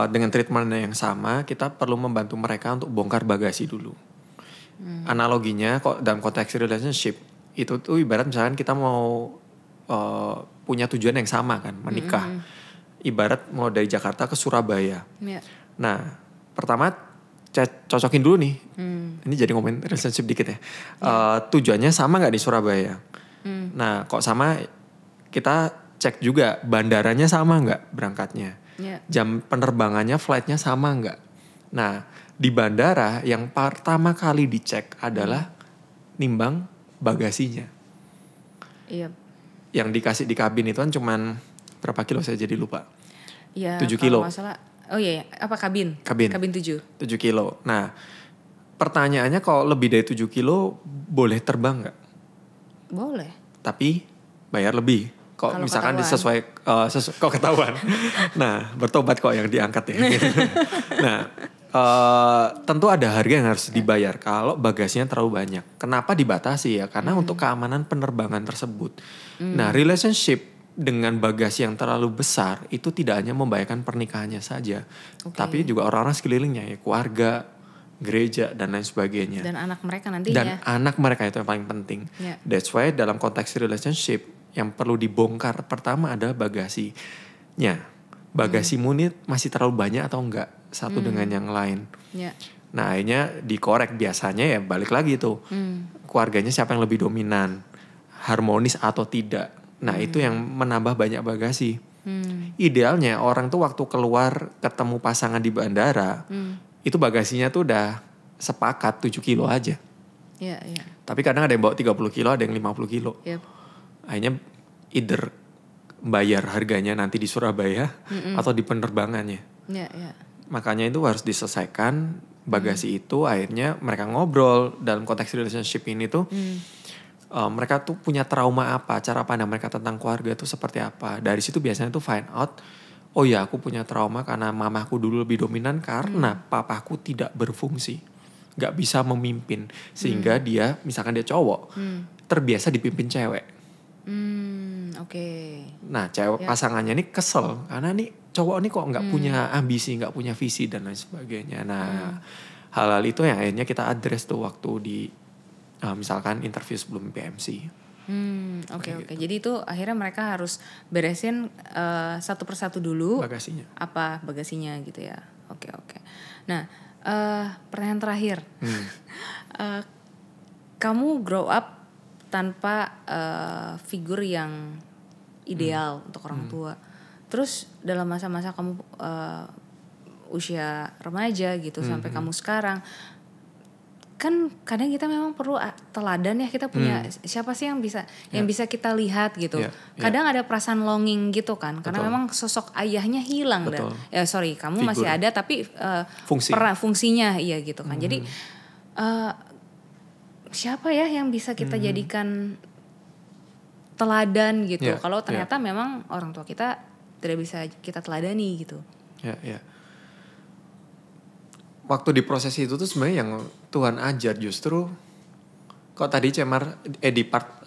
dengan treatment yang sama, kita perlu membantu mereka untuk bongkar bagasi dulu. Analoginya kok dalam konteks relationship itu tuh ibarat misalkan kita mau punya tujuan yang sama kan, menikah. Ibarat mau dari Jakarta ke Surabaya. Nah, pertama cocokin dulu nih. Ini jadi ngomongin relationship dikit ya. Tujuannya sama nggak di Surabaya? Nah, kok sama, kita cek juga bandaranya sama nggak berangkatnya. Jam penerbangannya, flightnya sama nggak. Nah, di bandara yang pertama kali dicek adalah nimbang bagasinya. Yang dikasih di kabin itu kan cuman berapa kilo saya jadi lupa. 7 kilo. Masalah, apa kabin? Kabin 7 kilo. Nah, pertanyaannya kalau lebih dari 7 kilo boleh terbang nggak? Boleh. Tapi bayar lebih. Kok misalkan sesuai kok ketahuan. Nah, bertobat kok yang diangkat ya. Nah, tentu ada harga yang harus dibayar kalau bagasinya terlalu banyak. Kenapa dibatasi ya? Karena untuk keamanan penerbangan tersebut. Nah, relationship dengan bagasi yang terlalu besar itu tidak hanya membahayakan pernikahannya saja, tapi juga orang-orang sekelilingnya ya, keluarga, gereja dan lain sebagainya. Dan anak mereka nantinya. Dan anak mereka itu yang paling penting. That's why dalam konteks relationship yang perlu dibongkar pertama adalah bagasinya. Bagasimu ini masih terlalu banyak atau enggak satu dengan yang lain. Nah, akhirnya dikorek biasanya ya balik lagi tuh. Keluarganya siapa yang lebih dominan, harmonis atau tidak. Nah, itu yang menambah banyak bagasi. Idealnya orang tuh waktu keluar ketemu pasangan di bandara, itu bagasinya tuh udah sepakat 7 kilo aja. Tapi kadang ada yang bawa 30 kilo, ada yang 50 kilo. Akhirnya either bayar harganya nanti di Surabaya atau di penerbangannya. Makanya itu harus diselesaikan bagasi itu. Akhirnya mereka ngobrol dalam konteks relationship ini tuh. Mereka tuh punya trauma apa, cara pandang mereka tentang keluarga itu seperti apa. Dari situ biasanya tuh find out, oh ya aku punya trauma karena mamaku dulu lebih dominan karena papaku tidak berfungsi, gak bisa memimpin. Sehingga dia, misalkan dia cowok, terbiasa dipimpin cewek. Nah cewek pasangannya ini kesel karena nih cowok ini kok gak punya ambisi, gak punya visi dan lain sebagainya. Nah hal-hal itu yang akhirnya kita address tuh waktu di misalkan interview sebelum PMC. Oke. Jadi itu akhirnya mereka harus beresin satu persatu dulu. Bagasinya. Apa bagasinya gitu ya. Oke. Nah, pertanyaan terakhir. Kamu grow up tanpa figur yang ideal untuk orang tua. Terus dalam masa-masa kamu usia remaja gitu sampai kamu sekarang, kan kadang kita memang perlu teladan ya, kita punya siapa sih yang bisa kita lihat gitu. Kadang ada perasaan longing gitu kan, karena memang sosok ayahnya hilang. Dan kamu figur. Masih ada tapi fungsinya iya gitu kan. Jadi siapa ya yang bisa kita jadikan teladan gitu. Kalau ternyata memang orang tua kita tidak bisa kita teladani gitu. waktu di proses itu tuh sebenarnya yang Tuhan ajar justru, kok tadi Cemar di part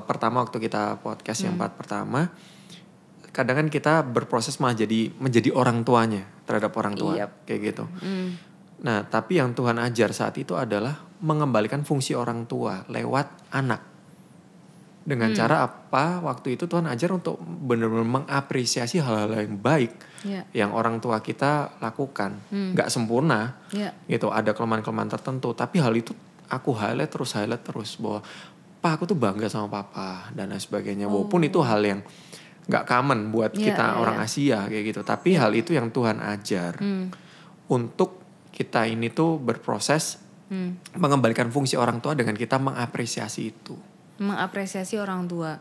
pertama waktu kita podcast yang part pertama, kadang kan kita berproses malah menjadi orang tuanya terhadap orang tua, kayak gitu. Nah, tapi yang Tuhan ajar saat itu adalah mengembalikan fungsi orang tua lewat anak. Dengan cara apa? Waktu itu Tuhan ajar untuk benar-benar mengapresiasi hal-hal yang baik yang orang tua kita lakukan. Gak sempurna, gitu. Ada kelemahan-kelemahan tertentu, tapi hal itu aku highlight terus bahwa Pak, aku tuh bangga sama Papa dan lain sebagainya. Walaupun itu hal yang gak common buat kita orang Asia kayak gitu. Tapi hal itu yang Tuhan ajar untuk kita ini tuh berproses mengembalikan fungsi orang tua dengan kita mengapresiasi itu. Mengapresiasi orang tua.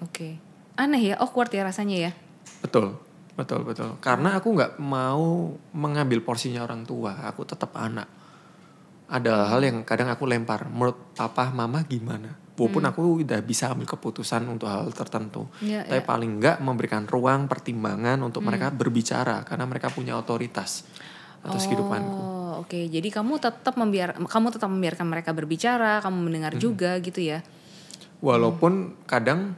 Oke. Aneh ya, awkward ya rasanya ya. Betul. Karena aku nggak mau mengambil porsinya orang tua. Aku tetap anak. Ada hal yang kadang aku lempar. Menurut papa, mama gimana? Walaupun aku udah bisa ambil keputusan untuk hal tertentu. Tapi paling nggak memberikan ruang pertimbangan untuk mereka berbicara. Karena mereka punya otoritas atas kehidupanku. Oke. Jadi kamu tetap membiarkan mereka berbicara, kamu mendengar juga gitu ya. Walaupun kadang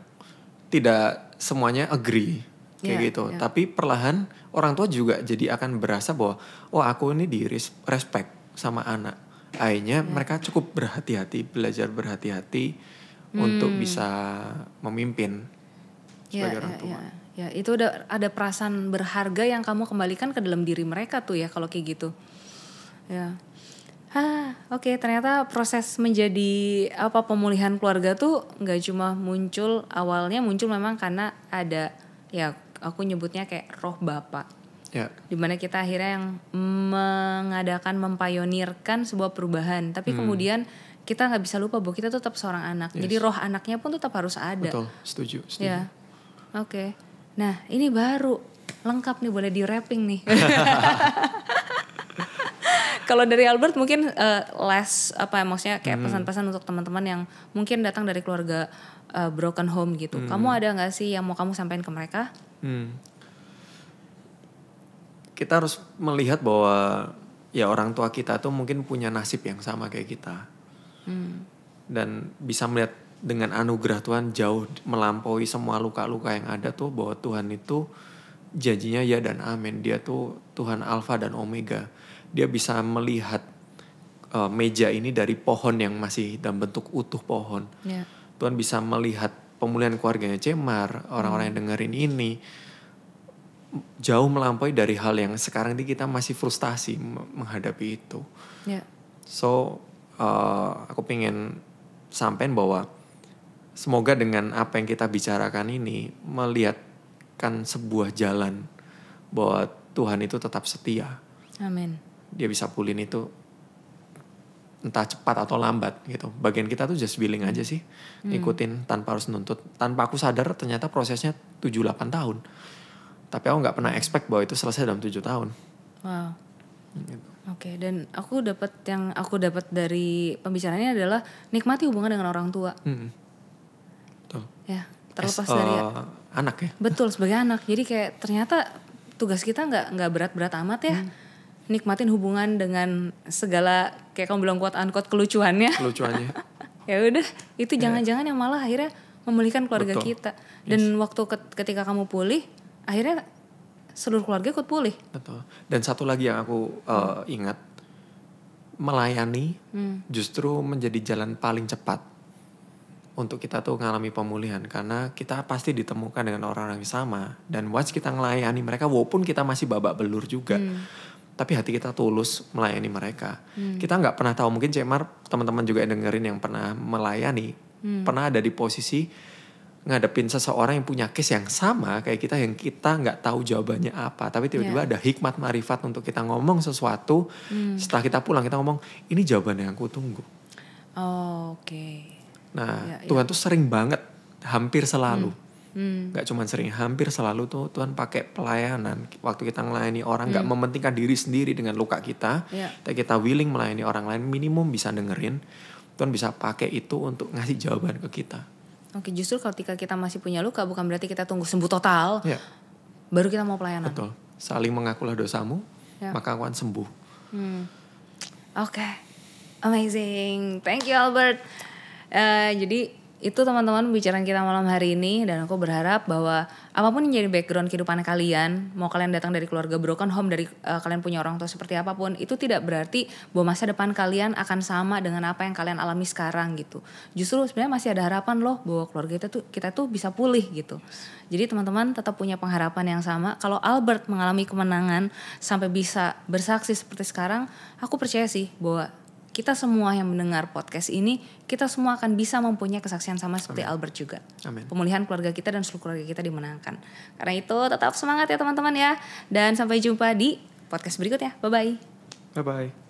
tidak semuanya agree kayak gitu. Tapi perlahan orang tua juga jadi akan berasa bahwa aku ini di respect sama anak. Akhirnya mereka cukup belajar berhati-hati untuk bisa memimpin sebagai orang tua. Ya, itu udah ada perasaan berharga yang kamu kembalikan ke dalam diri mereka tuh ya kalau kayak gitu. Ya. Oke, ternyata proses menjadi pemulihan keluarga tuh nggak cuma awalnya muncul memang karena ada ya aku nyebutnya kayak roh Bapak. Dimana kita akhirnya yang mempayonirkan sebuah perubahan, tapi kemudian kita nggak bisa lupa bahwa kita tetap seorang anak. Jadi roh anaknya pun tetap harus ada. Betul, setuju. Ya, oke. Nah ini baru lengkap nih, boleh di wrapping nih. Kalau dari Albert mungkin maksudnya kayak pesan-pesan untuk teman-teman yang mungkin datang dari keluarga broken home gitu. Kamu ada nggak sih yang mau kamu sampaikan ke mereka? Kita harus melihat bahwa ya orang tua kita tuh mungkin punya nasib yang sama kayak kita. Dan bisa melihat dengan anugerah Tuhan jauh melampaui semua luka-luka yang ada tuh, bahwa Tuhan itu janjinya ya dan amin. Dia tuh Tuhan Alfa dan Omega. Dia bisa melihat meja ini dari pohon yang masih dalam bentuk utuh pohon. Tuhan bisa melihat pemulihan keluarganya Cemar, orang-orang yang dengerin ini jauh melampaui dari hal yang sekarang ini kita masih frustasi menghadapi itu. So aku pengen sampaikan bahwa semoga dengan apa yang kita bicarakan ini melihatkan sebuah jalan bahwa Tuhan itu tetap setia. Amin. Dia bisa pulih itu entah cepat atau lambat gitu. Bagian kita tuh just willing aja sih. Ikutin tanpa harus nuntut. Tanpa aku sadar ternyata prosesnya 7-8 tahun. Tapi aku gak pernah expect bahwa itu selesai dalam 7 tahun. Wow. Gitu. Oke, dan aku dapat dari pembicaraannya adalah nikmati hubungan dengan orang tua. Betul. Ya, terlepas dari anak ya. Betul, sebagai anak. Jadi kayak ternyata tugas kita nggak berat-berat amat ya. Nikmatin hubungan dengan segala kayak kamu bilang quote unquote kelucuannya. Ya udah, itu jangan-jangan yang malah akhirnya memulihkan keluarga kita. Dan waktu ketika kamu pulih, akhirnya seluruh keluarga ikut pulih. Betul. Dan satu lagi yang aku ingat, melayani justru menjadi jalan paling cepat untuk kita tuh ngalami pemulihan, karena kita pasti ditemukan dengan orang-orang yang sama. Dan once kita ngelayani mereka, walaupun kita masih babak belur juga, tapi hati kita tulus melayani mereka. Kita nggak pernah tahu, mungkin Cemar, teman-teman juga yang dengerin yang pernah melayani, pernah ada di posisi ngadepin seseorang yang punya case yang sama kayak kita, yang kita nggak tahu jawabannya apa, tapi tiba-tiba ada hikmat marifat untuk kita ngomong sesuatu. Setelah kita pulang kita ngomong, ini jawaban yang aku tunggu. Oke. Nah, Tuhan tuh sering banget, hampir selalu, nggak cuma sering, hampir selalu tuh Tuhan pakai pelayanan. Waktu kita melayani orang, nggak mementingkan diri sendiri dengan luka kita, tapi kita willing melayani orang lain, minimum bisa dengerin. Tuhan bisa pakai itu untuk ngasih jawaban ke kita. Oke, justru ketika kita masih punya luka, bukan berarti kita tunggu sembuh total, baru kita mau pelayanan. Betul, saling mengakulah dosamu, maka akan sembuh. Oke, amazing. Thank you Albert. Jadi itu teman-teman pembicaraan kita malam hari ini, dan aku berharap bahwa apapun yang jadi background kehidupan kalian, mau kalian datang dari keluarga broken home, dari kalian punya orang tua seperti apapun, itu tidak berarti bahwa masa depan kalian akan sama dengan apa yang kalian alami sekarang gitu. Justru sebenarnya masih ada harapan loh bahwa keluarga kita tuh bisa pulih gitu. Jadi teman-teman tetap punya pengharapan yang sama. Kalau Albert mengalami kemenangan sampai bisa bersaksi seperti sekarang, aku percaya sih bahwa kita semua yang mendengar podcast ini, kita semua akan bisa mempunyai kesaksian sama seperti Albert juga. Amin. Pemulihan keluarga kita dan seluruh keluarga kita dimenangkan. Karena itu tetap semangat ya teman-teman ya. Dan sampai jumpa di podcast berikutnya. Bye-bye. Bye-bye.